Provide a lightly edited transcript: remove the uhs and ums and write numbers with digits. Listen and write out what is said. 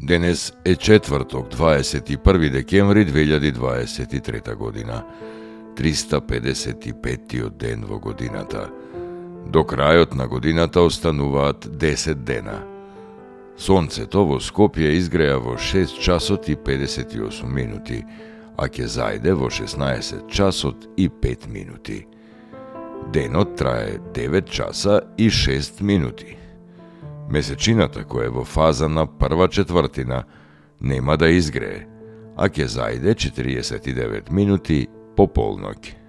Денес е четврток, 21 декември 2023 година. 355-тиот ден во годината. До крајот на годината остануваат 10 дена. Сонцето во Скопје изгреа во 6 часот и 58 минути, а ќе зајде во 16 часот и 5 минути. Денот трае 9 часа и 6 минути. Месечината која е во фаза на прва четвртина нема да изгрее, а ќе зајде 49 минути по полноќ.